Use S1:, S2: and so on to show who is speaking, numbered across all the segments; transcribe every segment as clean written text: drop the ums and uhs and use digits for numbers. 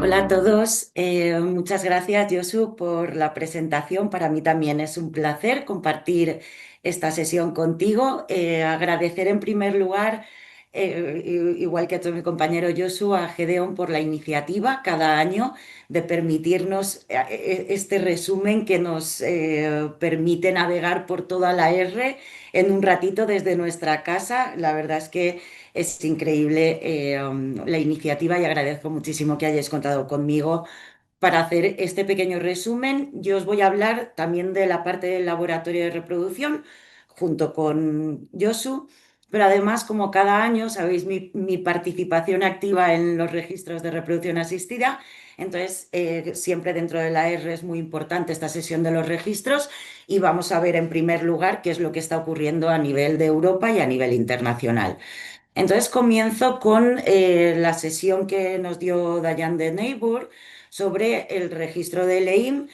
S1: Hola a todos, muchas gracias Josu por la presentación. Para mí también es un placer compartir esta sesión contigo. Agradecer en primer lugar, igual que a todo mi compañero Josu, a Gedeón por la iniciativa cada año de permitirnos este resumen que nos permite navegar por toda la R en un ratito desde nuestra casa. La verdad es que es increíble la iniciativa y agradezco muchísimo que hayáis contado conmigo para hacer este pequeño resumen. Yo os voy a hablar también de la parte del laboratorio de reproducción junto con Josu, pero además, como cada año, sabéis mi participación activa en los registros de reproducción asistida. Entonces, siempre dentro de la R es muy importante esta sesión de los registros y vamos a ver en primer lugar qué es lo que está ocurriendo a nivel de Europa y a nivel internacional. Entonces comienzo con la sesión que nos dio Diane de Neighbor sobre el registro de LEIM.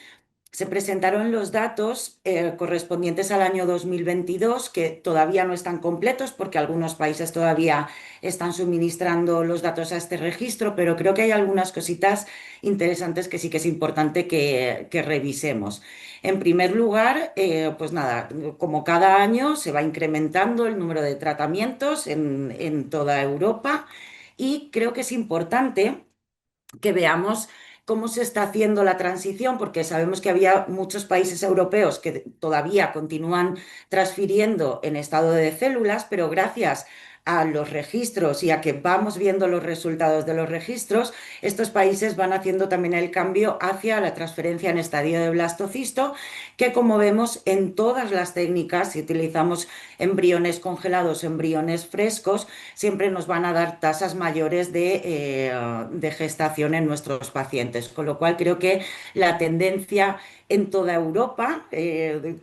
S1: Se presentaron los datos correspondientes al año 2022, que todavía no están completos porque algunos países todavía están suministrando los datos a este registro, pero creo que hay algunas cositas interesantes que sí que es importante que revisemos. En primer lugar, pues nada, como cada año se va incrementando el número de tratamientos en toda Europa y creo que es importante que veamos cómo se está haciendo la transición, porque sabemos que había muchos países europeos que todavía continúan transfiriendo en estado de células, pero gracias a los registros y a que vamos viendo los resultados de los registros, estos países van haciendo también el cambio hacia la transferencia en estadio de blastocisto, que como vemos en todas las técnicas, si utilizamos embriones congelados, embriones frescos, siempre nos van a dar tasas mayores de gestación en nuestros pacientes. Con lo cual creo que la tendencia en toda Europa,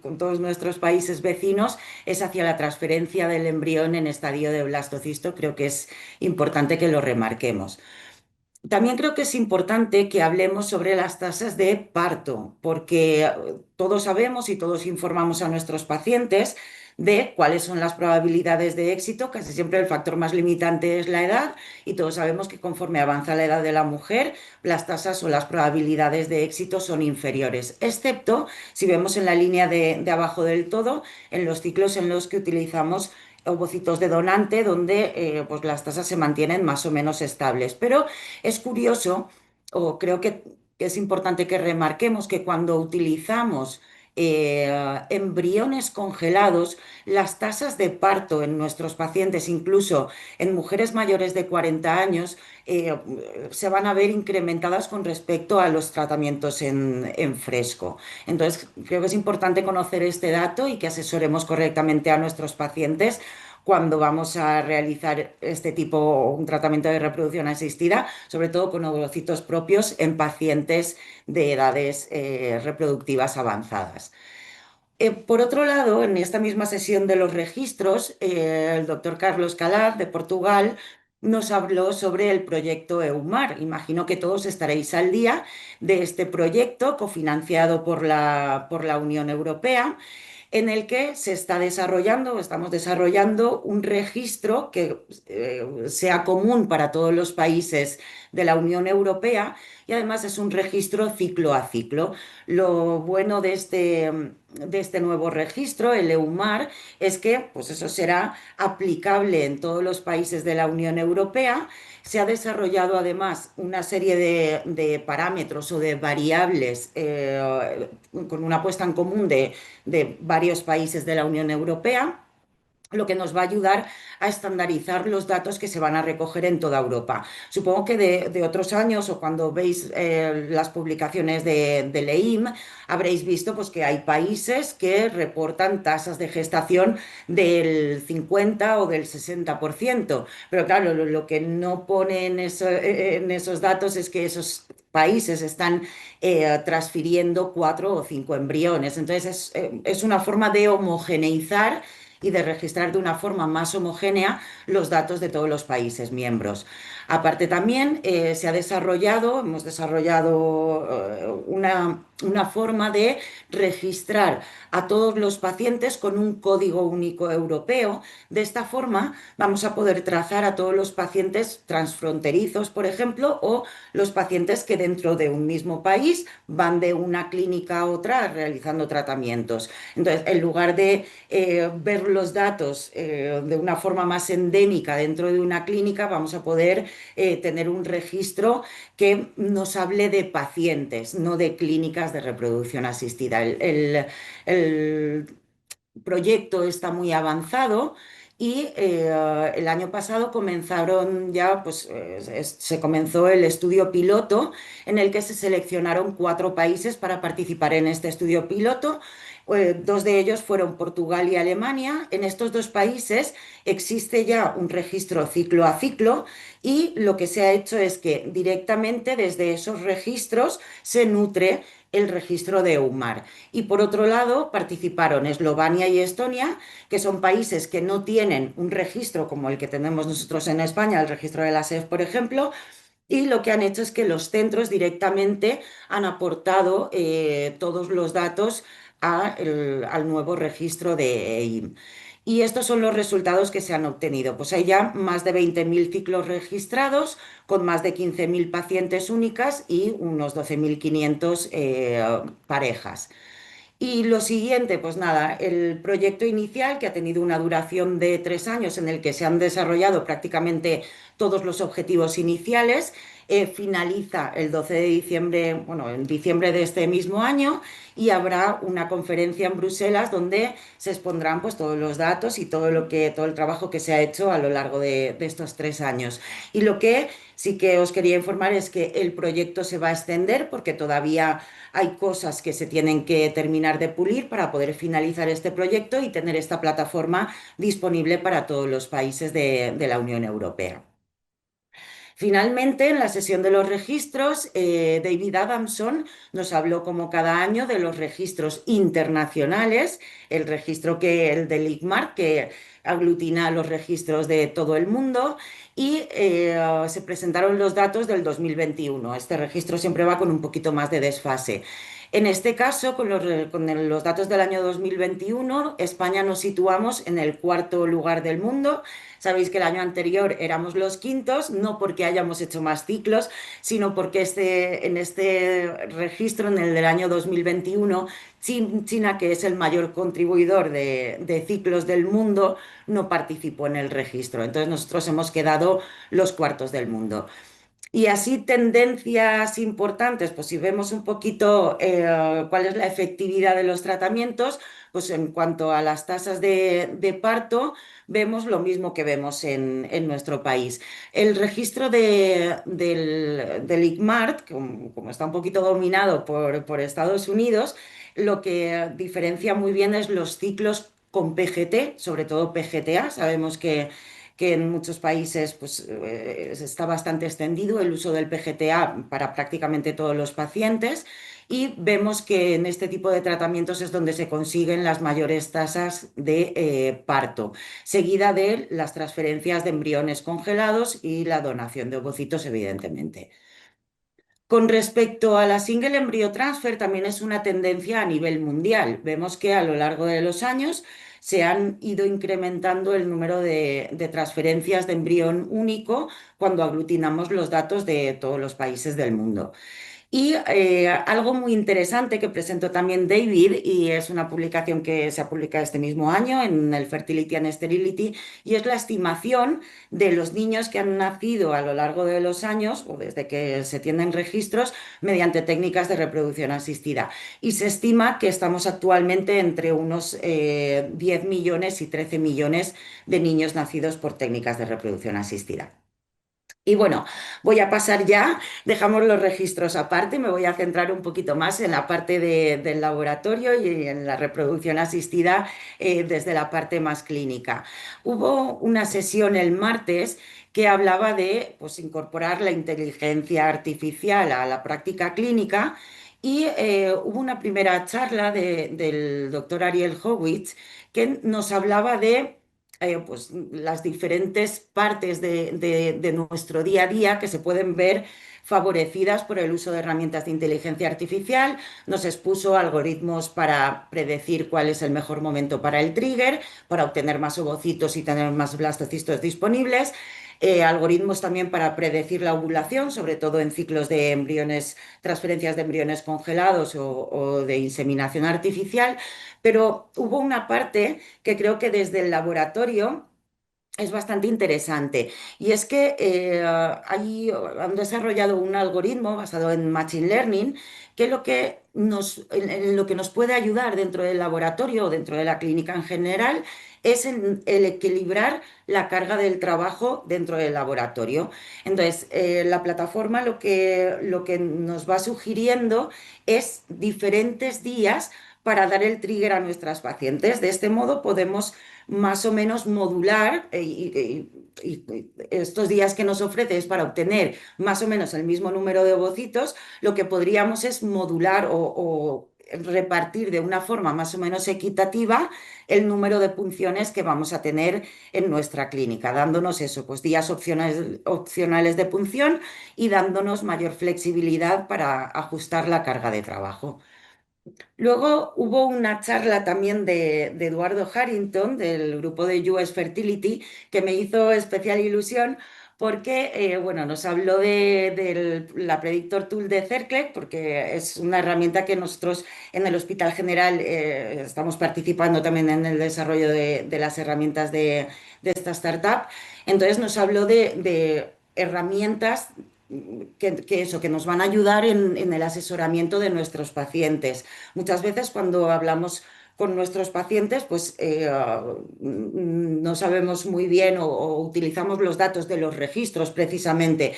S1: con todos nuestros países vecinos, es hacia la transferencia del embrión en estadio de blastocisto. Creo que es importante que lo remarquemos. También creo que es importante que hablemos sobre las tasas de parto, porque todos sabemos y todos informamos a nuestros pacientes de cuáles son las probabilidades de éxito. Casi siempre el factor más limitante es la edad y todos sabemos que conforme avanza la edad de la mujer, las tasas o las probabilidades de éxito son inferiores, excepto si vemos en la línea de abajo del todo, en los ciclos en los que utilizamos ovocitos de donante, donde pues las tasas se mantienen más o menos estables. Pero es curioso, o creo que es importante que remarquemos que cuando utilizamos embriones congelados, las tasas de parto en nuestros pacientes, incluso en mujeres mayores de 40 años, se van a ver incrementadas con respecto a los tratamientos en fresco. Entonces, creo que es importante conocer este dato y que asesoremos correctamente a nuestros pacientes cuando vamos a realizar este tipo, un tratamiento de reproducción asistida, sobre todo con ovocitos propios en pacientes de edades reproductivas avanzadas. Por otro lado, en esta misma sesión de los registros, el doctor Carlos Calaf de Portugal nos habló sobre el proyecto EUMAR. Imagino que todos estaréis al día de este proyecto cofinanciado por la Unión Europea, en el que se está desarrollando, estamos desarrollando un registro que sea común para todos los países de la Unión Europea y además es un registro ciclo a ciclo. Lo bueno de este nuevo registro, el EUMAR, es que pues eso será aplicable en todos los países de la Unión Europea. Se ha desarrollado además una serie de parámetros o de variables con una puesta en común de varios países de la Unión Europea, lo que nos va a ayudar a estandarizar los datos que se van a recoger en toda Europa. Supongo que de otros años o cuando veis las publicaciones de LEIM, habréis visto pues, que hay países que reportan tasas de gestación del 50 o del 60%. Pero claro, lo que no pone en esos datos es que esos países están transfiriendo 4 o 5 embriones. Entonces es una forma de homogeneizar y de registrar de una forma más homogénea los datos de todos los países miembros. Aparte también hemos desarrollado una forma de registrar a todos los pacientes con un código único europeo. De esta forma vamos a poder trazar a todos los pacientes transfronterizos, por ejemplo, o los pacientes que dentro de un mismo país van de una clínica a otra realizando tratamientos. Entonces, en lugar de ver los datos de una forma más endémica dentro de una clínica, vamos a poder tener un registro que nos hable de pacientes, no de clínicas de reproducción asistida. El proyecto está muy avanzado y el año pasado comenzaron ya, pues se comenzó el estudio piloto en el que se seleccionaron 4 países para participar en este estudio piloto. Dos de ellos fueron Portugal y Alemania. En estos 2 países existe ya un registro ciclo a ciclo y lo que se ha hecho es que directamente desde esos registros se nutre el registro de EUMAR. Y por otro lado, participaron Eslovenia y Estonia, que son países que no tienen un registro como el que tenemos nosotros en España, el registro de la SEF, por ejemplo, y lo que han hecho es que los centros directamente han aportado todos los datos al nuevo registro de EIM. Y estos son los resultados que se han obtenido. Pues hay ya más de 20.000 ciclos registrados, con más de 15.000 pacientes únicas y unos 12.500 parejas. Y lo siguiente, pues nada, el proyecto inicial, que ha tenido una duración de 3 años en el que se han desarrollado prácticamente todos los objetivos iniciales, finaliza el 12 de diciembre, bueno, en diciembre de este mismo año, y habrá una conferencia en Bruselas donde se expondrán pues todos los datos y todo el trabajo que se ha hecho a lo largo de estos 3 años. Y lo que sí que os quería informar es que el proyecto se va a extender porque todavía hay cosas que se tienen que terminar de pulir para poder finalizar este proyecto y tener esta plataforma disponible para todos los países de la Unión Europea. Finalmente, en la sesión de los registros, David Adamson nos habló como cada año de los registros internacionales, el del ICMAR, que aglutina los registros de todo el mundo, y se presentaron los datos del 2021. Este registro siempre va con un poquito más de desfase. En este caso, con los datos del año 2021, España nos situamos en el 4.º lugar del mundo. Sabéis que el año anterior éramos los quintos, no porque hayamos hecho más ciclos, sino porque en este registro, en el del año 2021, China, que es el mayor contribuidor de ciclos del mundo, no participó en el registro. Entonces nosotros hemos quedado los cuartos del mundo. Y así tendencias importantes, pues si vemos un poquito cuál es la efectividad de los tratamientos, pues en cuanto a las tasas de parto, vemos lo mismo que vemos en nuestro país. El registro del ICMAR, como está un poquito dominado por Estados Unidos, lo que diferencia muy bien es los ciclos con PGT, sobre todo PGTA. Sabemos que en muchos países pues, está bastante extendido el uso del PGTA para prácticamente todos los pacientes y vemos que en este tipo de tratamientos es donde se consiguen las mayores tasas de parto, seguida de las transferencias de embriones congelados y la donación de ovocitos, evidentemente. Con respecto a la single embryo transfer, también es una tendencia a nivel mundial. Vemos que a lo largo de los años se han ido incrementando el número de transferencias de embrión único cuando aglutinamos los datos de todos los países del mundo. Y algo muy interesante que presentó también David, y es una publicación que se ha publicado este mismo año en el Fertility and Sterility, y es la estimación de los niños que han nacido a lo largo de los años, o desde que se tienen registros, mediante técnicas de reproducción asistida. Y se estima que estamos actualmente entre unos 10 millones y 13 millones de niños nacidos por técnicas de reproducción asistida. Y bueno, voy a pasar ya, dejamos los registros aparte, me voy a centrar un poquito más en la parte del laboratorio y en la reproducción asistida desde la parte más clínica. Hubo una sesión el martes que hablaba de pues, incorporar la inteligencia artificial a la práctica clínica Y hubo una primera charla del doctor Ariel Howitz que nos hablaba de pues, las diferentes partes de nuestro día a día que se pueden ver favorecidas por el uso de herramientas de inteligencia artificial. Nos expuso algoritmos para predecir cuál es el mejor momento para el trigger, para obtener más ovocitos y tener más blastocistos disponibles. Algoritmos también para predecir la ovulación, sobre todo en ciclos de embriones, transferencias de embriones congelados o de inseminación artificial. Pero hubo una parte que creo que desde el laboratorio es bastante interesante, y es que han desarrollado un algoritmo basado en Machine Learning que en lo que nos puede ayudar dentro del laboratorio o dentro de la clínica en general es en el equilibrar la carga del trabajo dentro del laboratorio. Entonces, la plataforma lo que nos va sugiriendo es diferentes días para dar el trigger a nuestras pacientes. De este modo podemos más o menos modular y estos días que nos ofrece es para obtener más o menos el mismo número de ovocitos. Lo que podríamos es modular o repartir de una forma más o menos equitativa el número de punciones que vamos a tener en nuestra clínica, dándonos eso, pues días opcionales de punción y dándonos mayor flexibilidad para ajustar la carga de trabajo. Luego hubo una charla también de Eduardo Harrington del grupo de US Fertility que me hizo especial ilusión porque bueno, nos habló de la Predictor Tool de Cerclec, porque es una herramienta que nosotros en el Hospital General estamos participando también en el desarrollo de las herramientas de esta startup. Entonces nos habló de herramientas que nos van a ayudar en el asesoramiento de nuestros pacientes. Muchas veces cuando hablamos con nuestros pacientes, pues no sabemos muy bien o utilizamos los datos de los registros precisamente,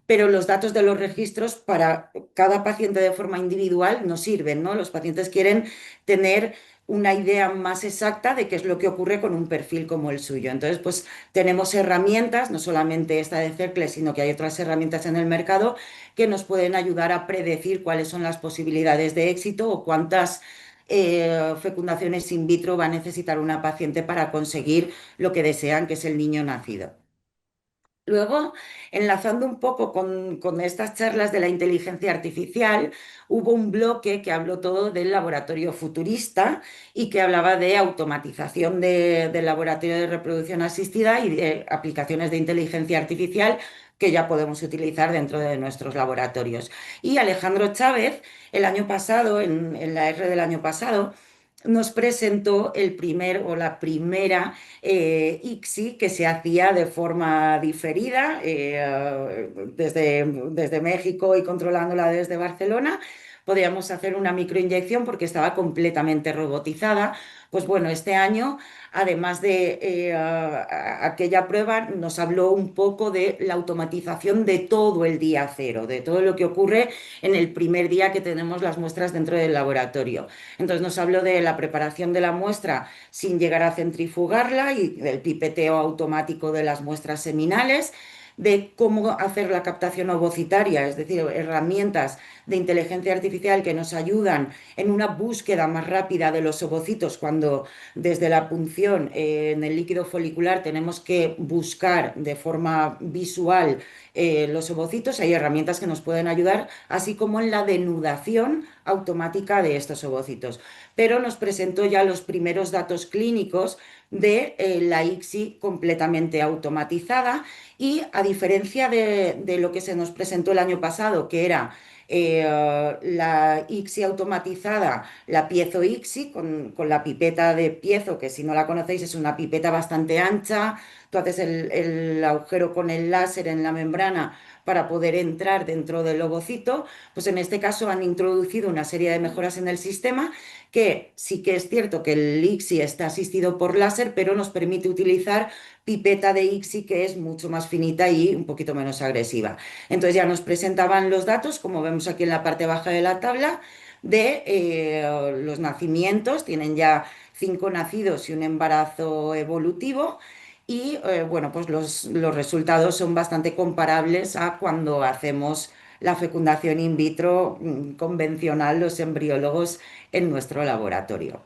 S1: pero los datos de los registros para cada paciente de forma individual no sirven, ¿no? Los pacientes quieren tener una idea más exacta de qué es lo que ocurre con un perfil como el suyo. Entonces, pues tenemos herramientas, no solamente esta de Cercle, sino que hay otras herramientas en el mercado que nos pueden ayudar a predecir cuáles son las posibilidades de éxito o cuántas fecundaciones in vitro va a necesitar una paciente para conseguir lo que desean, que es el niño nacido. Luego, enlazando un poco con estas charlas de la inteligencia artificial, hubo un bloque que habló todo del laboratorio futurista y que hablaba de automatización del laboratorio de reproducción asistida y de aplicaciones de inteligencia artificial que ya podemos utilizar dentro de nuestros laboratorios. Y Alejandro Chávez, el año pasado, en la R del año pasado, nos presentó el primer o la primera ICSI que se hacía de forma diferida desde México y controlándola desde Barcelona. Podíamos hacer una microinyección porque estaba completamente robotizada. Pues bueno, este año, además de aquella prueba, nos habló un poco de la automatización de todo el día cero, de todo lo que ocurre en el primer día que tenemos las muestras dentro del laboratorio. Entonces nos habló de la preparación de la muestra sin llegar a centrifugarla y del pipeteo automático de las muestras seminales, de cómo hacer la captación ovocitaria, es decir, herramientas de inteligencia artificial que nos ayudan en una búsqueda más rápida de los ovocitos cuando desde la punción en el líquido folicular tenemos que buscar de forma visual los ovocitos. Hay herramientas que nos pueden ayudar, así como en la denudación automática de estos ovocitos. Pero nos presentó ya los primeros datos clínicos de la ICSI completamente automatizada y a diferencia de lo que se nos presentó el año pasado, que era la ICSI automatizada, la piezo ICSI, con la pipeta de piezo, que si no la conocéis es una pipeta bastante ancha, tú haces el agujero con el láser en la membrana para poder entrar dentro del ovocito, pues en este caso han introducido una serie de mejoras en el sistema que sí que es cierto que el ICSI está asistido por láser, pero nos permite utilizar pipeta de ICSI que es mucho más finita y un poquito menos agresiva. Entonces ya nos presentaban los datos, como vemos aquí en la parte baja de la tabla, de los nacimientos. Tienen ya 5 nacidos y un embarazo evolutivo. Y bueno, pues los resultados son bastante comparables a cuando hacemos la fecundación in vitro convencional los embriólogos en nuestro laboratorio.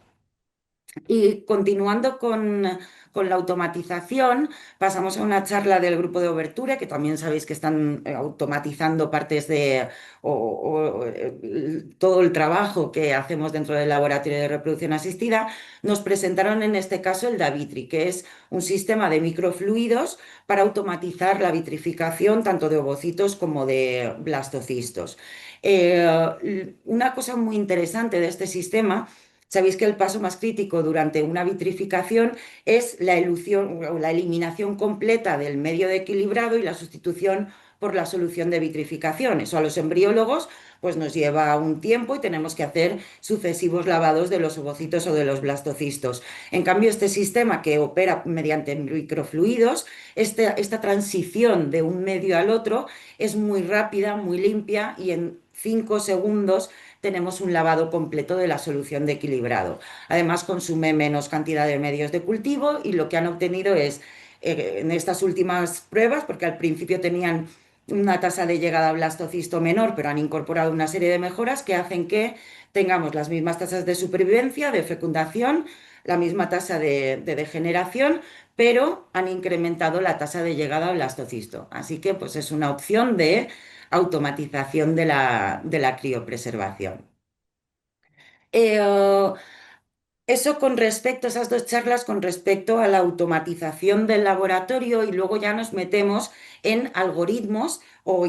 S1: Y continuando con la automatización, pasamos a una charla del grupo de Overture, que también sabéis que están automatizando partes de todo el trabajo que hacemos dentro del laboratorio de reproducción asistida. Nos presentaron en este caso el Davitri, que es un sistema de microfluidos para automatizar la vitrificación tanto de ovocitos como de blastocistos. Una cosa muy interesante de este sistema. Sabéis que el paso más crítico durante una vitrificación es la elución o la eliminación completa del medio de equilibrado y la sustitución por la solución de vitrificación. Eso a los embriólogos pues nos lleva un tiempo y tenemos que hacer sucesivos lavados de los ovocitos o de los blastocistos. En cambio, este sistema que opera mediante microfluidos, esta transición de un medio al otro es muy rápida, muy limpia y en 5 segundos tenemos un lavado completo de la solución de equilibrado. Además, consume menos cantidad de medios de cultivo y lo que han obtenido es, en estas últimas pruebas, porque al principio tenían una tasa de llegada a blastocisto menor, pero han incorporado una serie de mejoras que hacen que tengamos las mismas tasas de supervivencia, de fecundación, la misma tasa de degeneración, pero han incrementado la tasa de llegada a blastocisto. Así que pues es una opción de automatización de la criopreservación. Eh, Eso con respecto, esas dos charlas con respecto a la automatización del laboratorio y luego ya nos metemos en algoritmos o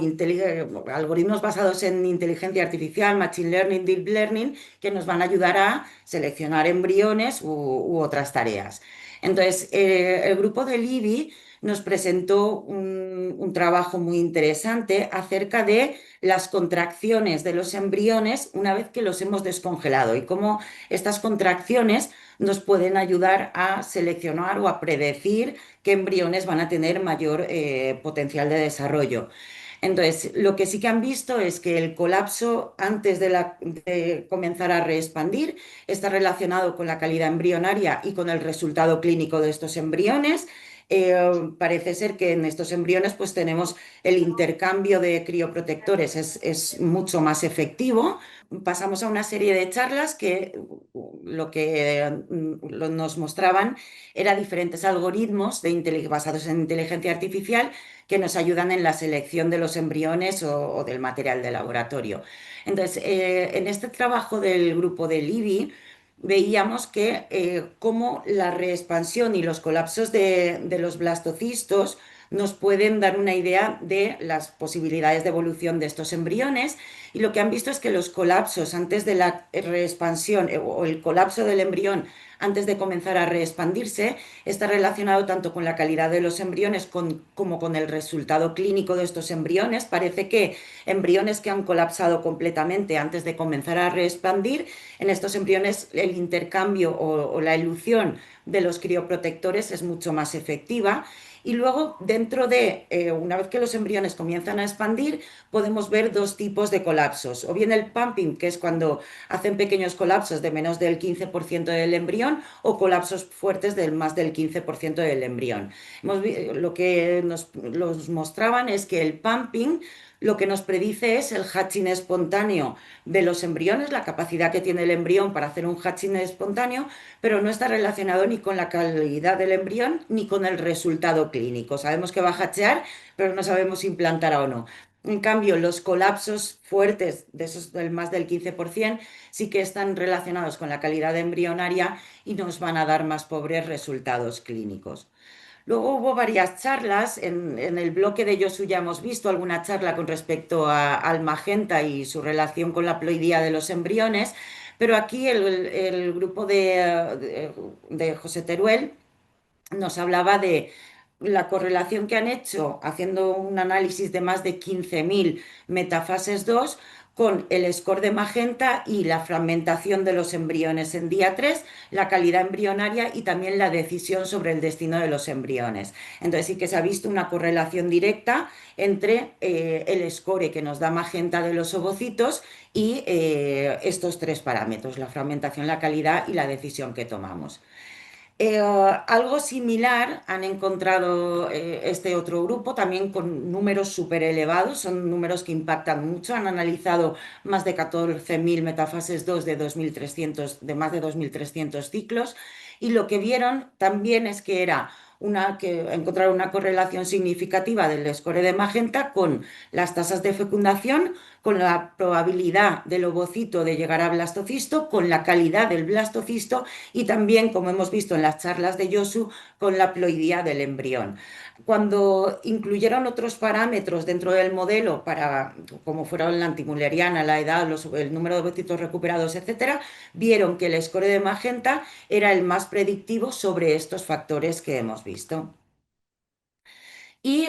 S1: algoritmos basados en inteligencia artificial, machine learning, deep learning, que nos van a ayudar a seleccionar embriones u otras tareas. Entonces, el grupo del IBI nos presentó un trabajo muy interesante acerca de las contracciones de los embriones una vez que los hemos descongelado y cómo estas contracciones nos pueden ayudar a seleccionar o a predecir qué embriones van a tener mayor potencial de desarrollo. Entonces, lo que sí que han visto es que el colapso antes de comenzar a reexpandir está relacionado con la calidad embrionaria y con el resultado clínico de estos embriones. Parece ser que en estos embriones pues tenemos el intercambio de crioprotectores es mucho más efectivo. Pasamos a una serie de charlas que lo que nos mostraban era diferentes algoritmos basados en inteligencia artificial que nos ayudan en la selección de los embriones o del material de laboratorio. Entonces, en este trabajo del grupo del IBI, veíamos que cómo la reexpansión y los colapsos de los blastocistos nos pueden dar una idea de las posibilidades de evolución de estos embriones y lo que han visto es que los colapsos antes de la reexpansión o el colapso del embrión antes de comenzar a reexpandirse está relacionado tanto con la calidad de los embriones como con el resultado clínico de estos embriones. Parece que embriones que han colapsado completamente antes de comenzar a reexpandir, en estos embriones el intercambio o la elución de los crioprotectores es mucho más efectiva. Y luego, una vez que los embriones comienzan a expandir, podemos ver dos tipos de colapsos. O bien el pumping, que es cuando hacen pequeños colapsos de menos del 15% del embrión, o colapsos fuertes del más del 15% del embrión. Lo que nos mostraban es que el pumping lo que nos predice es el hatching espontáneo de los embriones, la capacidad que tiene el embrión para hacer un hatching espontáneo, pero no está relacionado ni con la calidad del embrión ni con el resultado clínico. Sabemos que va a hatchear, pero no sabemos si implantará o no. En cambio, los colapsos fuertes, de esos del más del 15%, sí que están relacionados con la calidad embrionaria y nos van a dar más pobres resultados clínicos. Luego hubo varias charlas, en el bloque de Yosu ya hemos visto alguna charla con respecto al magenta y su relación con la ploidía de los embriones, pero aquí el grupo de José Teruel nos hablaba de la correlación que han hecho haciendo un análisis de más de 15.000 metafases 2 con el score de magenta y la fragmentación de los embriones en día 3, la calidad embrionaria y también la decisión sobre el destino de los embriones. Entonces sí que se ha visto una correlación directa entre el score que nos da magenta de los ovocitos y estos tres parámetros, la fragmentación, la calidad y la decisión que tomamos. Algo similar han encontrado este otro grupo, también con números súper elevados, son números que impactan mucho. Han analizado más de 14.000 metafases 2 de 2.300, de más de 2.300 ciclos, y lo que vieron también es que era que encontraron una correlación significativa del score de magenta con las tasas de fecundación, con la probabilidad del ovocito de llegar a blastocisto, con la calidad del blastocisto y también, como hemos visto en las charlas de Josu, con la ploidía del embrión. Cuando incluyeron otros parámetros dentro del modelo, como fueron la antimuleriana, la edad, el número de ovocitos recuperados, etcétera, vieron que el score de magenta era el más predictivo sobre estos factores que hemos visto. Y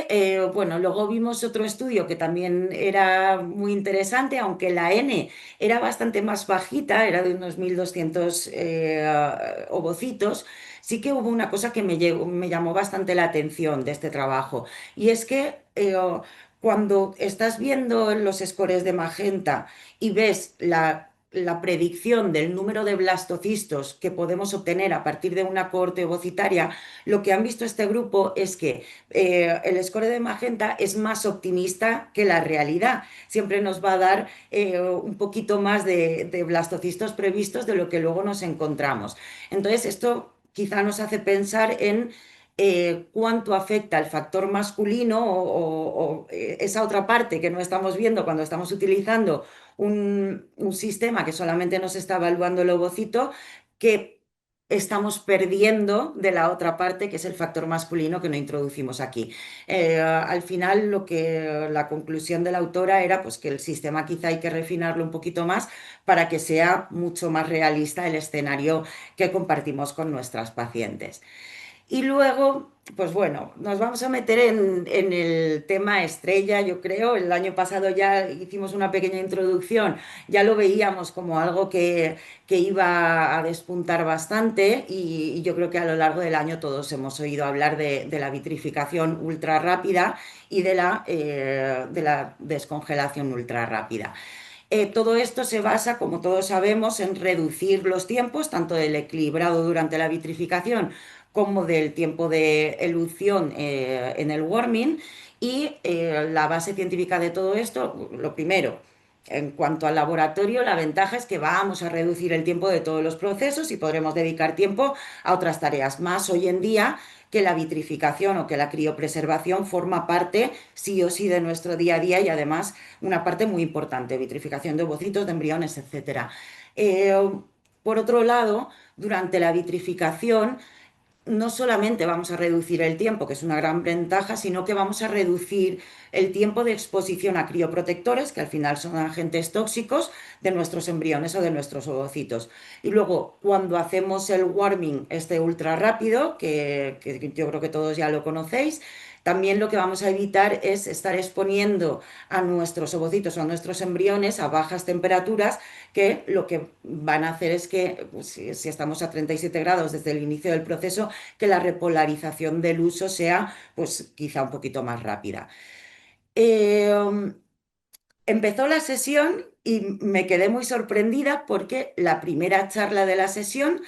S1: bueno, luego vimos otro estudio que también era muy interesante, aunque la N era bastante más bajita, era de unos 1.200 ovocitos. Sí que hubo una cosa que me llamó bastante la atención de este trabajo, y es que cuando estás viendo los scores de magenta y ves la predicción del número de blastocistos que podemos obtener a partir de una cohorte ovocitaria, lo que han visto este grupo es que el score de magenta es más optimista que la realidad. Siempre nos va a dar un poquito más de blastocistos previstos de lo que luego nos encontramos. Entonces, esto quizá nos hace pensar en cuánto afecta el factor masculino o esa otra parte que no estamos viendo cuando estamos utilizando un sistema que solamente nos está evaluando el ovocito, que estamos perdiendo de la otra parte, que es el factor masculino que no introducimos aquí. Al final, la conclusión de la autora era pues, que el sistema quizá hay que refinarlo un poquito más para que sea mucho más realista el escenario que compartimos con nuestras pacientes. Y luego, pues bueno, nos vamos a meter en el tema estrella, yo creo. El año pasado ya hicimos una pequeña introducción, ya lo veíamos como algo que iba a despuntar bastante y yo creo que a lo largo del año todos hemos oído hablar de la vitrificación ultra rápida y de la descongelación ultra rápida. Todo esto se basa, como todos sabemos, en reducir los tiempos, tanto del equilibrado durante la vitrificación como del tiempo de elución en el warming. Y la base científica de todo esto, lo primero, en cuanto al laboratorio, la ventaja es que vamos a reducir el tiempo de todos los procesos y podremos dedicar tiempo a otras tareas más hoy en día que la vitrificación o que la criopreservación forma parte sí o sí de nuestro día a día y además una parte muy importante, vitrificación de ovocitos, de embriones, etcétera. Eh, por otro lado, durante la vitrificación no solamente vamos a reducir el tiempo, que es una gran ventaja, sino que vamos a reducir el tiempo de exposición a crioprotectores, que al final son agentes tóxicos de nuestros embriones o de nuestros ovocitos. Y luego, cuando hacemos el warming este ultra rápido, que yo creo que todos ya lo conocéis, también lo que vamos a evitar es estar exponiendo a nuestros ovocitos o a nuestros embriones a bajas temperaturas, que lo que van a hacer es que, pues, si estamos a 37 grados desde el inicio del proceso, que la repolarización del uso sea pues quizá un poquito más rápida. Eh, Empezó la sesión y me quedé muy sorprendida porque la primera charla de la sesión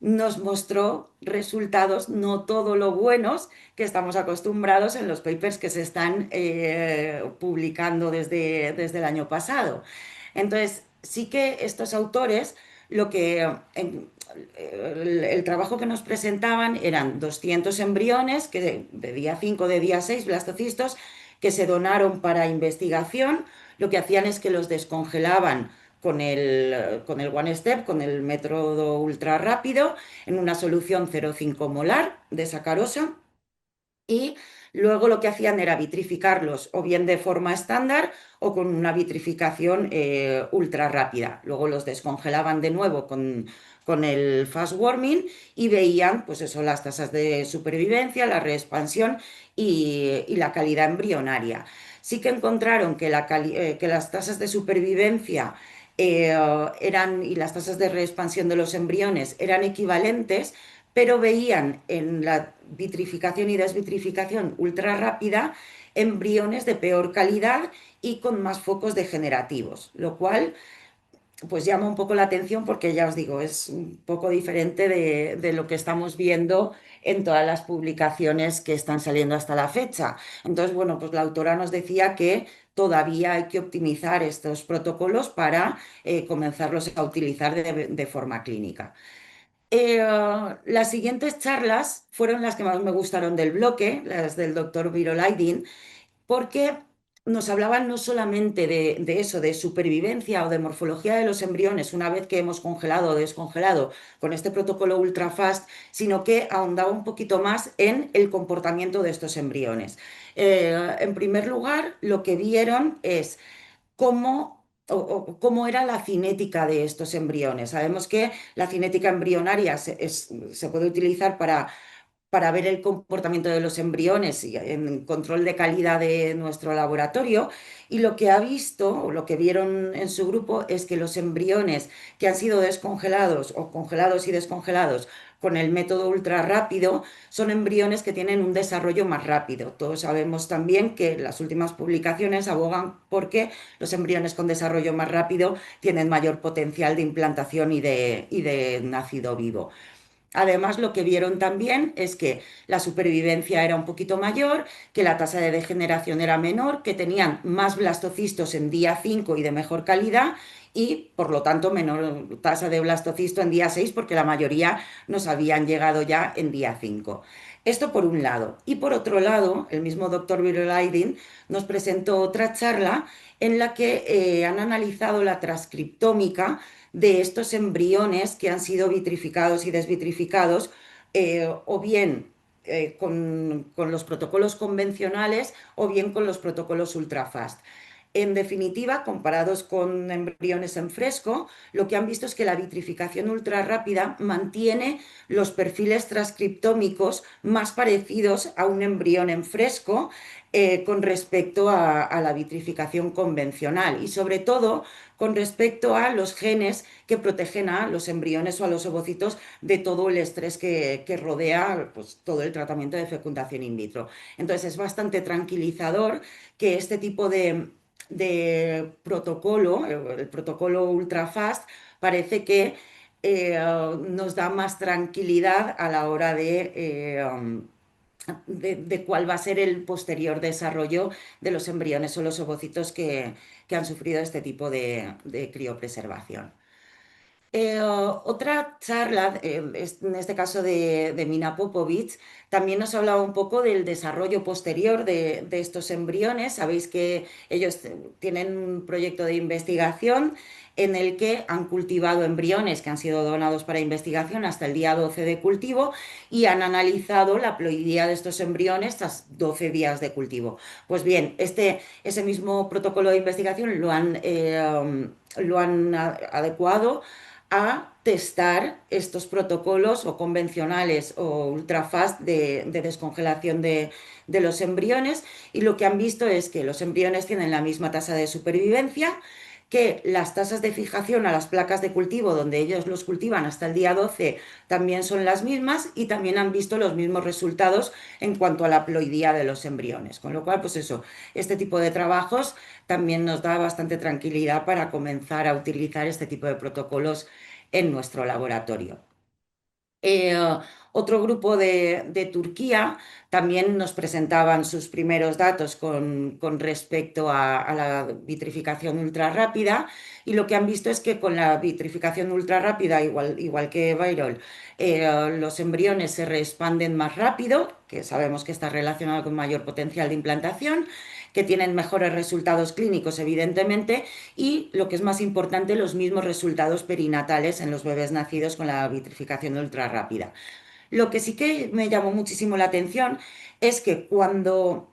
S1: nos mostró resultados no todo lo buenos que estamos acostumbrados en los papers que se están publicando desde el año pasado. Entonces, sí que estos autores, lo que el trabajo que nos presentaban eran 200 embriones que de día 5, de día 6, blastocistos, que se donaron para investigación. Lo que hacían es que los descongelaban con el One Step, con el método ultra rápido, en una solución 0,5 molar de sacarosa, y luego lo que hacían era vitrificarlos o bien de forma estándar o con una vitrificación ultra rápida. Luego los descongelaban de nuevo con el fast warming y veían pues eso, las tasas de supervivencia, la reexpansión y la calidad embrionaria. Sí que encontraron que las tasas de supervivencia y las tasas de reexpansión de los embriones eran equivalentes, pero veían en la vitrificación y desvitrificación ultra rápida embriones de peor calidad y con más focos degenerativos, lo cual pues llama un poco la atención porque ya os digo, es un poco diferente de lo que estamos viendo en todas las publicaciones que están saliendo hasta la fecha. Entonces, bueno, pues la autora nos decía que todavía hay que optimizar estos protocolos para comenzarlos a utilizar de forma clínica. Las siguientes charlas fueron las que más me gustaron del bloque, las del doctor Virolaidin, porque nos hablaban no solamente de eso, de supervivencia o de morfología de los embriones una vez que hemos congelado o descongelado con este protocolo ultrafast, sino que ahondaba un poquito más en el comportamiento de estos embriones. En primer lugar, lo que vieron es cómo era la cinética de estos embriones. Sabemos que la cinética embrionaria se puede utilizar para ver el comportamiento de los embriones y en control de calidad de nuestro laboratorio. Y lo que ha visto, o lo que vieron en su grupo, es que los embriones que han sido descongelados o congelados y descongelados con el método ultra rápido son embriones que tienen un desarrollo más rápido. Todos sabemos también que las últimas publicaciones abogan porque los embriones con desarrollo más rápido tienen mayor potencial de implantación y de nacido vivo. Además, lo que vieron también es que la supervivencia era un poquito mayor, que la tasa de degeneración era menor, que tenían más blastocistos en día 5 y de mejor calidad y, por lo tanto, menor tasa de blastocisto en día 6 porque la mayoría nos habían llegado ya en día 5. Esto por un lado. Y por otro lado, el mismo doctor Virolaidin nos presentó otra charla en la que han analizado la transcriptómica de estos embriones que han sido vitrificados y desvitrificados, o bien con los protocolos convencionales o bien con los protocolos ultrafast. En definitiva, comparados con embriones en fresco, lo que han visto es que la vitrificación ultra rápida mantiene los perfiles transcriptómicos más parecidos a un embrión en fresco con respecto a la vitrificación convencional y sobre todo con respecto a los genes que protegen a los embriones o a los ovocitos de todo el estrés que rodea pues, todo el tratamiento de fecundación in vitro. Entonces es bastante tranquilizador que este tipo de protocolo, el protocolo ultrafast, parece que nos da más tranquilidad a la hora de cuál va a ser el posterior desarrollo de los embriones o los ovocitos que han sufrido este tipo de criopreservación. Otra charla, en este caso de Mina Popovic, también nos hablaba un poco del desarrollo posterior de estos embriones. Sabéis que ellos tienen un proyecto de investigación en el que han cultivado embriones que han sido donados para investigación hasta el día 12 de cultivo y han analizado la ploidía de estos embriones tras 12 días de cultivo. Pues bien, ese mismo protocolo de investigación lo han adecuado a testar estos protocolos o convencionales o ultrafast de descongelación de los embriones y lo que han visto es que los embriones tienen la misma tasa de supervivencia, que las tasas de fijación a las placas de cultivo donde ellos los cultivan hasta el día 12 también son las mismas y también han visto los mismos resultados en cuanto a la ploidía de los embriones. Con lo cual, pues eso, este tipo de trabajos también nos da bastante tranquilidad para comenzar a utilizar este tipo de protocolos en nuestro laboratorio. Eh, Otro grupo de Turquía también nos presentaban sus primeros datos con respecto a la vitrificación ultra rápida y lo que han visto es que con la vitrificación ultra rápida, igual que Viral, los embriones se reexpanden más rápido, que sabemos que está relacionado con mayor potencial de implantación, que tienen mejores resultados clínicos, evidentemente, y lo que es más importante, los mismos resultados perinatales en los bebés nacidos con la vitrificación ultra rápida. Lo que sí que me llamó muchísimo la atención es que cuando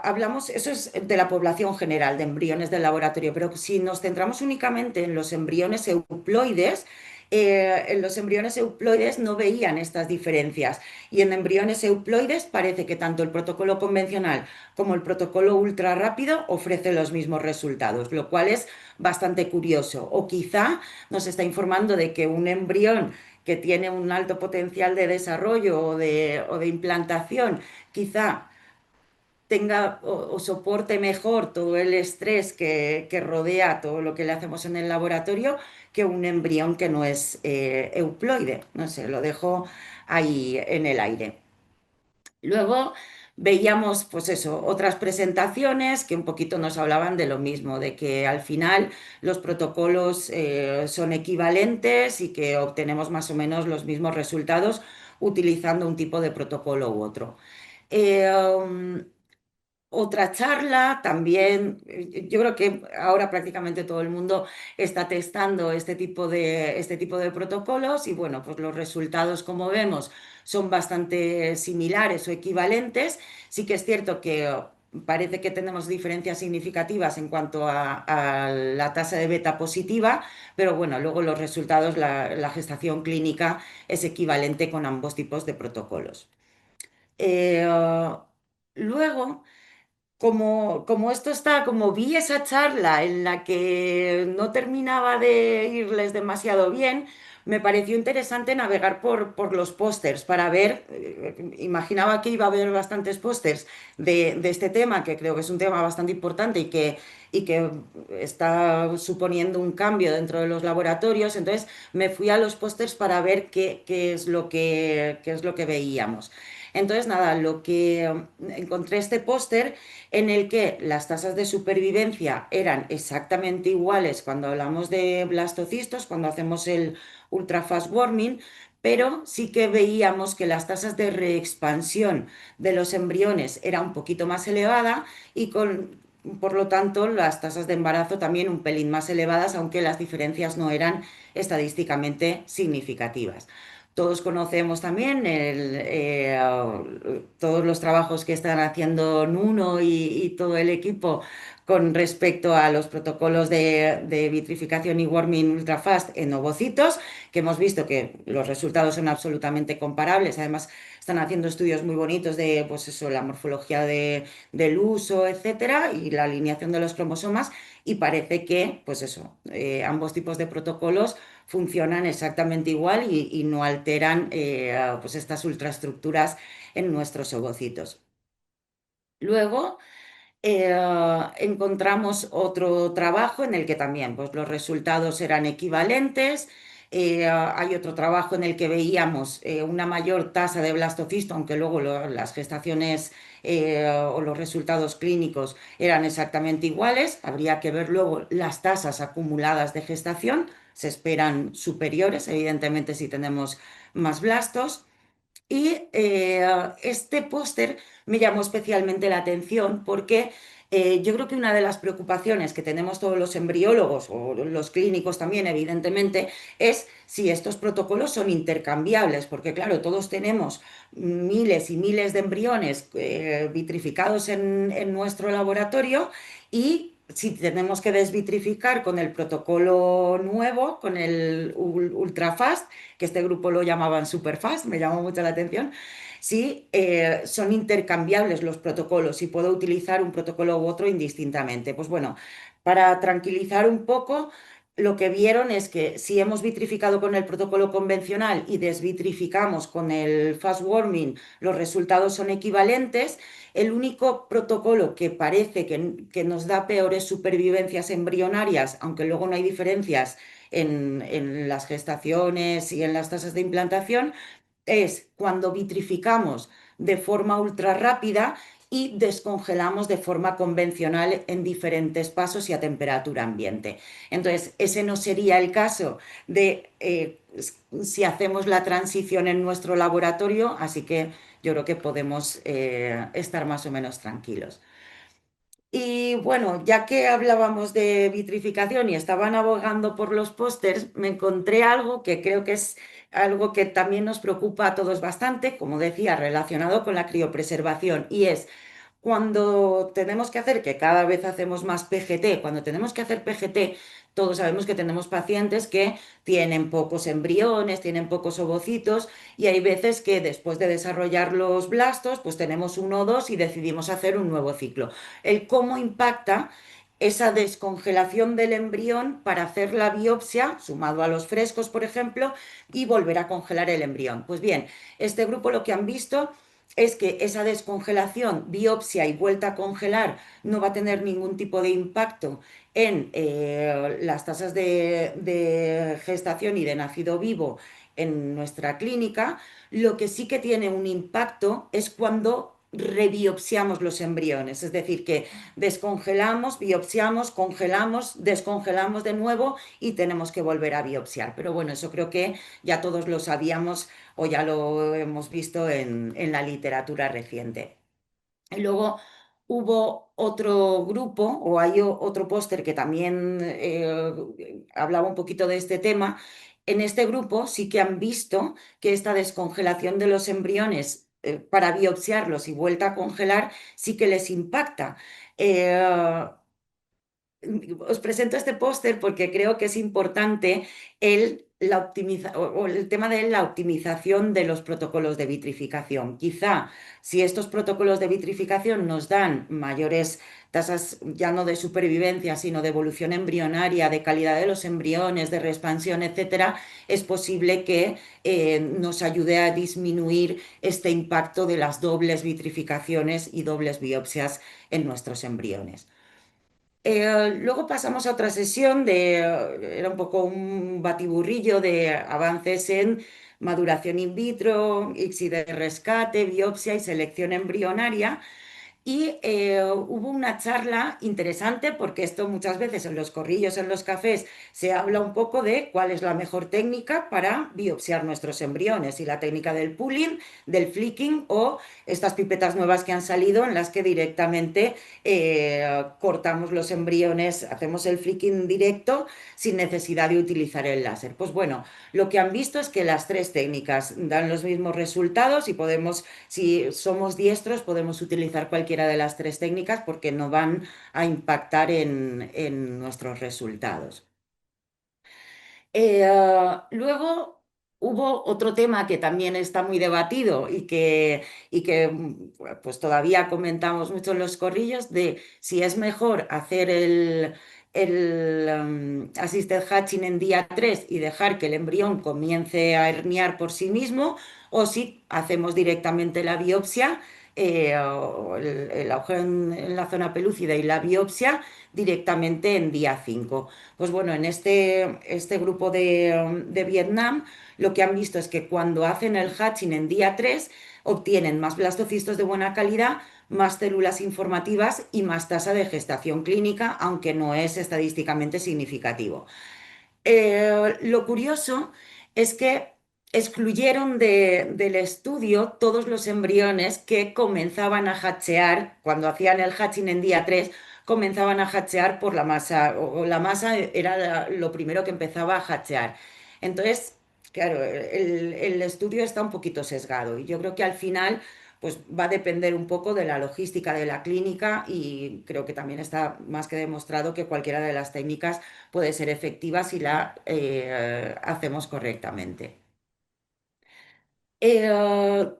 S1: hablamos, eso es de la población general de embriones del laboratorio, pero si nos centramos únicamente en los embriones euploides, en los embriones euploides no veían estas diferencias y en embriones euploides parece que tanto el protocolo convencional como el protocolo ultra rápido ofrece los mismos resultados, lo cual es bastante curioso. O quizá nos está informando de que un embrión que tiene un alto potencial de desarrollo o de implantación, quizá tenga o soporte mejor todo el estrés que rodea todo lo que le hacemos en el laboratorio que un embrión que no es euploide. No sé, lo dejo ahí en el aire. Luego veíamos, pues eso, otras presentaciones que un poquito nos hablaban de lo mismo, de que al final los protocolos son equivalentes y que obtenemos más o menos los mismos resultados utilizando un tipo de protocolo u otro. Eh, um, Otra charla también, yo creo que ahora prácticamente todo el mundo está testando este tipo de protocolos y bueno, pues los resultados, como vemos, son bastante similares o equivalentes. Sí que es cierto que parece que tenemos diferencias significativas en cuanto a la tasa de beta positiva, pero bueno, luego los resultados, la gestación clínica es equivalente con ambos tipos de protocolos. Eh, Luego como esto está, como vi esa charla en la que no terminaba de irles demasiado bien, me pareció interesante navegar por los pósters para ver, imaginaba que iba a haber bastantes pósters de este tema, que creo que es un tema bastante importante y que está suponiendo un cambio dentro de los laboratorios, entonces me fui a los pósters para ver qué es lo que veíamos. Entonces, nada, lo que encontré este póster en el que las tasas de supervivencia eran exactamente iguales cuando hablamos de blastocistos, cuando hacemos el ultra fast warming, pero sí que veíamos que las tasas de reexpansión de los embriones era un poquito más elevada y por lo tanto las tasas de embarazo también un pelín más elevadas, aunque las diferencias no eran estadísticamente significativas. Todos conocemos también todos los trabajos que están haciendo Nuno y todo el equipo con respecto a los protocolos de vitrificación y warming ultrafast en ovocitos, que hemos visto que los resultados son absolutamente comparables. Además, están haciendo estudios muy bonitos de, pues eso, la morfología del uso, etcétera, y la alineación de los cromosomas. Y parece que, pues eso, ambos tipos de protocolos funcionan exactamente igual y no alteran pues estas ultraestructuras en nuestros ovocitos. Luego encontramos otro trabajo en el que también pues, los resultados eran equivalentes. Hay otro trabajo en el que veíamos una mayor tasa de blastocisto, aunque luego las gestaciones o los resultados clínicos eran exactamente iguales. Habría que ver luego las tasas acumuladas de gestación. Se esperan superiores, evidentemente, si tenemos más blastos. Y este póster me llamó especialmente la atención porque yo creo que una de las preocupaciones que tenemos todos los embriólogos o los clínicos también, evidentemente, es si estos protocolos son intercambiables, porque claro, todos tenemos miles y miles de embriones vitrificados en nuestro laboratorio y si tenemos que desvitrificar con el protocolo nuevo, con el ultrafast, que este grupo lo llamaban Superfast, me llamó mucho la atención, si son intercambiables los protocolos, si puedo utilizar un protocolo u otro indistintamente. Pues bueno, para tranquilizar un poco, lo que vieron es que si hemos vitrificado con el protocolo convencional y desvitrificamos con el fast warming, los resultados son equivalentes. El único protocolo que parece que nos da peores supervivencias embrionarias, aunque luego no hay diferencias en las gestaciones y en las tasas de implantación, es cuando vitrificamos de forma ultra rápida y descongelamos de forma convencional en diferentes pasos y a temperatura ambiente. Entonces, ese no sería el caso de si hacemos la transición en nuestro laboratorio, así que yo creo que podemos estar más o menos tranquilos. Y bueno, ya que hablábamos de vitrificación y estaban abogando por los pósters, me encontré algo que creo que es algo que también nos preocupa a todos bastante, como decía, relacionado con la criopreservación, y es cuando tenemos que hacer, que cada vez hacemos más PGT, cuando tenemos que hacer PGT, todos sabemos que tenemos pacientes que tienen pocos embriones, tienen pocos ovocitos, y hay veces que después de desarrollar los blastos, pues tenemos uno o dos y decidimos hacer un nuevo ciclo. El cómo impacta esa descongelación del embrión para hacer la biopsia, sumado a los frescos, por ejemplo, y volver a congelar el embrión. Pues bien, este grupo lo que han visto es que esa descongelación, biopsia y vuelta a congelar no va a tener ningún tipo de impacto en las tasas de gestación y de nacido vivo en nuestra clínica. Lo que sí que tiene un impacto es cuando rebiopsiamos los embriones, es decir, que descongelamos, biopsiamos, congelamos, descongelamos de nuevo y tenemos que volver a biopsiar. Pero bueno, eso creo que ya todos lo sabíamos o ya lo hemos visto en la literatura reciente. Y luego hubo otro grupo, o hay otro póster que también hablaba un poquito de este tema. En este grupo sí que han visto que esta descongelación de los embriones para biopsiarlos y vuelta a congelar sí que les impacta. Eh, Os presento este póster porque creo que es importante o el tema de la optimización de los protocolos de vitrificación. Quizá si estos protocolos de vitrificación nos dan mayores tasas ya no de supervivencia, sino de evolución embrionaria, de calidad de los embriones, de reexpansión, etcétera, es posible que nos ayude a disminuir este impacto de las dobles vitrificaciones y dobles biopsias en nuestros embriones. Luego pasamos a otra sesión era un poco un batiburrillo de avances en maduración in vitro, ICSI de rescate, biopsia y selección embrionaria. Y hubo una charla interesante porque esto muchas veces en los corrillos, en los cafés, se habla un poco de cuál es la mejor técnica para biopsiar nuestros embriones y la técnica del pooling, del flicking o estas pipetas nuevas que han salido en las que directamente cortamos los embriones, hacemos el flicking directo sin necesidad de utilizar el láser. Pues bueno, lo que han visto es que las tres técnicas dan los mismos resultados y podemos, si somos diestros, podemos utilizar cualquiera de las tres técnicas porque no van a impactar en nuestros resultados. Luego hubo otro tema que también está muy debatido y que pues todavía comentamos mucho en los corrillos de si es mejor hacer el assisted hatching en día 3 y dejar que el embrión comience a herniar por sí mismo o si hacemos directamente la biopsia. O el agujero en la zona pelúcida y la biopsia directamente en día 5. Pues bueno, en este grupo de Vietnam lo que han visto es que cuando hacen el hatching en día 3 obtienen más blastocistos de buena calidad, más células informativas y más tasa de gestación clínica, aunque no es estadísticamente significativo. Lo curioso es que excluyeron del estudio todos los embriones que comenzaban a hatchear, cuando hacían el hatching en día 3 comenzaban a hatchear por la masa, o la masa era lo primero que empezaba a hatchear. Entonces, claro, el estudio está un poquito sesgado y yo creo que al final pues va a depender un poco de la logística de la clínica y creo que también está más que demostrado que cualquiera de las técnicas puede ser efectiva si la hacemos correctamente. Eh,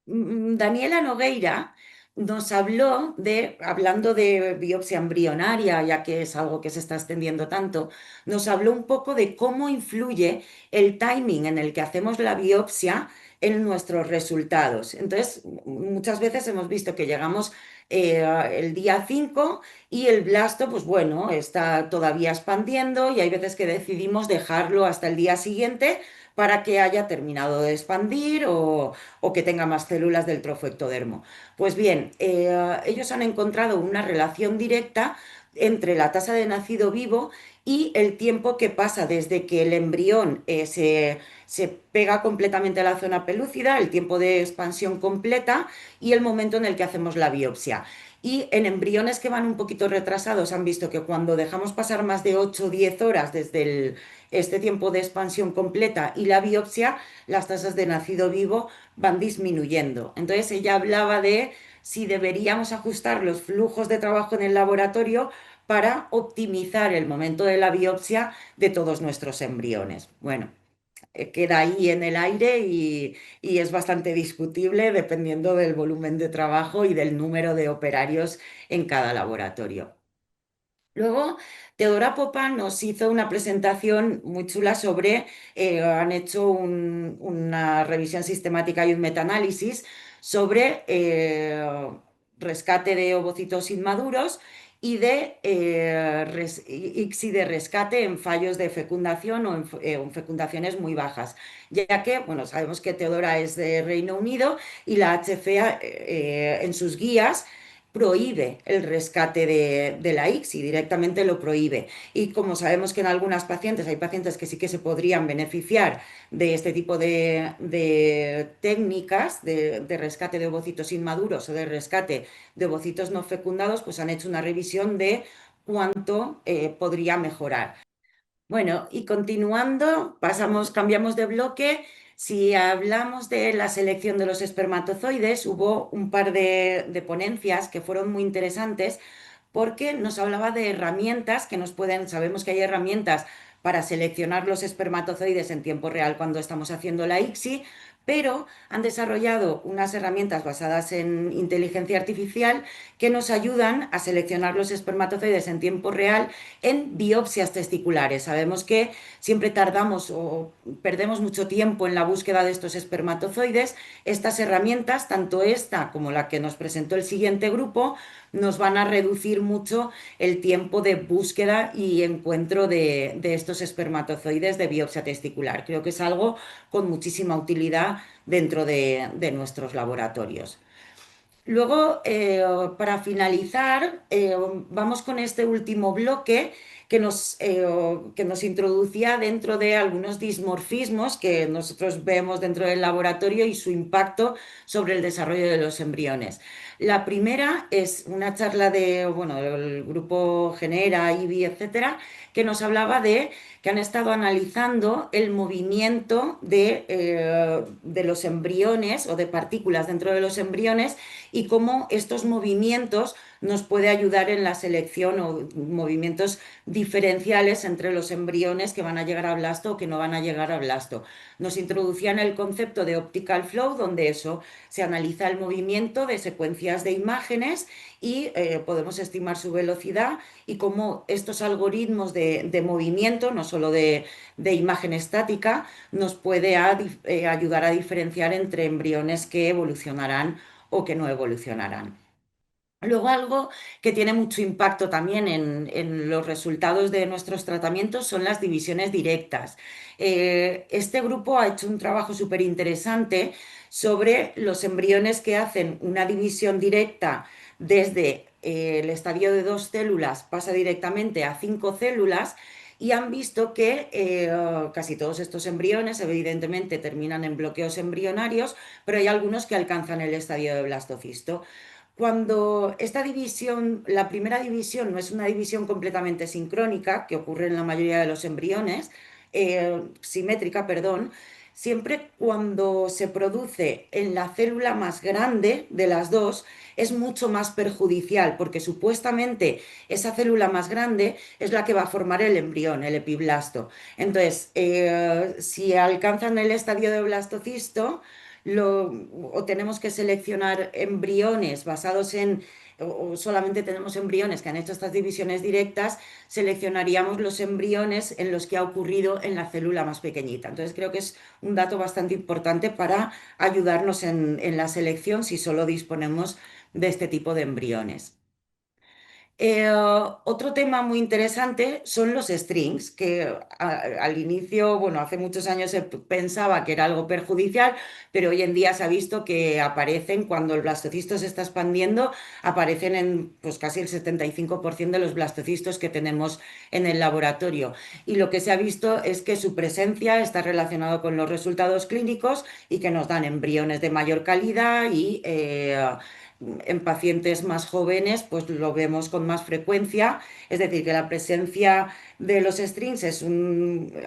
S1: Daniela Nogueira nos habló hablando de biopsia embrionaria, ya que es algo que se está extendiendo tanto, nos habló un poco de cómo influye el timing en el que hacemos la biopsia en nuestros resultados. Entonces, muchas veces hemos visto que llegamos el día 5 y el blasto, pues bueno, está todavía expandiendo y hay veces que decidimos dejarlo hasta el día siguiente para que haya terminado de expandir o que tenga más células del trofoectodermo. Pues bien, ellos han encontrado una relación directa entre la tasa de nacido vivo y el tiempo que pasa desde que el embrión se pega completamente a la zona pelúcida, el tiempo de expansión completa y el momento en el que hacemos la biopsia. Y en embriones que van un poquito retrasados han visto que cuando dejamos pasar más de 8 o 10 horas desde este tiempo de expansión completa y la biopsia, las tasas de nacido vivo van disminuyendo. Entonces ella hablaba de si deberíamos ajustar los flujos de trabajo en el laboratorio para optimizar el momento de la biopsia de todos nuestros embriones. Bueno, queda ahí en el aire y es bastante discutible dependiendo del volumen de trabajo y del número de operarios en cada laboratorio. Luego, Teodora Popa nos hizo una presentación muy chula sobre, han hecho una revisión sistemática y un metaanálisis sobre rescate de ovocitos inmaduros y de ICSI de rescate en fallos de fecundación o en fecundaciones muy bajas, ya que, bueno, sabemos que Teodora es de Reino Unido y la HCA en sus guías prohíbe el rescate de la ICSI, directamente lo prohíbe. Y como sabemos que en algunas pacientes hay pacientes que sí que se podrían beneficiar de este tipo de técnicas de rescate de ovocitos inmaduros o de rescate de ovocitos no fecundados, pues han hecho una revisión de cuánto podría mejorar. Bueno, y continuando, cambiamos de bloque. Si hablamos de la selección de los espermatozoides, hubo un par de ponencias que fueron muy interesantes porque nos hablaba de herramientas que nos pueden, sabemos que hay herramientas para seleccionar los espermatozoides en tiempo real cuando estamos haciendo la ICSI, pero han desarrollado unas herramientas basadas en inteligencia artificial que nos ayudan a seleccionar los espermatozoides en tiempo real en biopsias testiculares. Sabemos que siempre tardamos o perdemos mucho tiempo en la búsqueda de estos espermatozoides. Estas herramientas, tanto esta como la que nos presentó el siguiente grupo, nos van a reducir mucho el tiempo de búsqueda y encuentro de estos espermatozoides de biopsia testicular. Creo que es algo con muchísima utilidad dentro de nuestros laboratorios. Luego, para finalizar, vamos con este último bloque que nos introducía dentro de algunos dismorfismos que nosotros vemos dentro del laboratorio y su impacto sobre el desarrollo de los embriones. La primera es una charla bueno, del grupo Genera, IBI, etcétera, que nos hablaba de que han estado analizando el movimiento de los embriones o de partículas dentro de los embriones y cómo estos movimientos nos puede ayudar en la selección o movimientos diferenciales entre los embriones que van a llegar a blasto o que no van a llegar a blasto. Nos introducían el concepto de optical flow, donde eso se analiza el movimiento de secuencias de imágenes y podemos estimar su velocidad y cómo estos algoritmos de movimiento, no solo de imagen estática, nos puede ayudar a diferenciar entre embriones que evolucionarán o que no evolucionarán. Luego algo que tiene mucho impacto también en los resultados de nuestros tratamientos son las divisiones directas. Este grupo ha hecho un trabajo súper interesante sobre los embriones que hacen una división directa desde el estadio de 2 células, pasa directamente a 5 células y han visto que casi todos estos embriones evidentemente terminan en bloqueos embrionarios, pero hay algunos que alcanzan el estadio de blastocisto. Cuando esta división, la primera división no es una división completamente sincrónica, que ocurre en la mayoría de los embriones, simétrica, perdón, siempre cuando se produce en la célula más grande de las dos, es mucho más perjudicial, porque supuestamente esa célula más grande es la que va a formar el embrión, el epiblasto. Entonces, si alcanzan el estadio de blastocisto, o tenemos que seleccionar embriones basados o solamente tenemos embriones que han hecho estas divisiones directas, seleccionaríamos los embriones en los que ha ocurrido en la célula más pequeñita. Entonces creo que es un dato bastante importante para ayudarnos en la selección si solo disponemos de este tipo de embriones. Otro tema muy interesante son los strings, que al inicio, bueno, hace muchos años se pensaba que era algo perjudicial, pero hoy en día se ha visto que aparecen cuando el blastocisto se está expandiendo, aparecen en pues, casi el 75% de los blastocistos que tenemos en el laboratorio. Y lo que se ha visto es que su presencia está relacionado con los resultados clínicos y que nos dan embriones de mayor calidad y en pacientes más jóvenes, pues lo vemos con más frecuencia, es decir, que la presencia de los strings es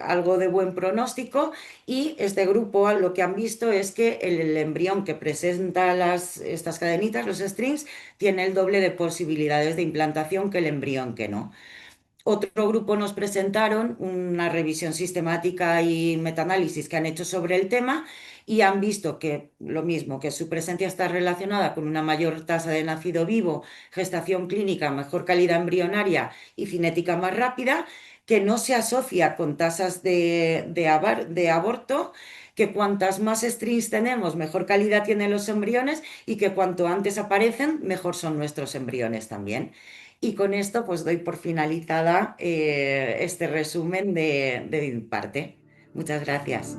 S1: algo de buen pronóstico y este grupo lo que han visto es que el embrión que presenta estas cadenitas, los strings, tiene el doble de posibilidades de implantación que el embrión que no. Otro grupo nos presentaron una revisión sistemática y metaanálisis que han hecho sobre el tema y han visto que lo mismo, que su presencia está relacionada con una mayor tasa de nacido vivo, gestación clínica, mejor calidad embrionaria y cinética más rápida, que no se asocia con tasas de aborto, que cuantas más strings tenemos, mejor calidad tienen los embriones y que cuanto antes aparecen, mejor son nuestros embriones también. Y con esto pues doy por finalizada este resumen de mi parte. Muchas gracias.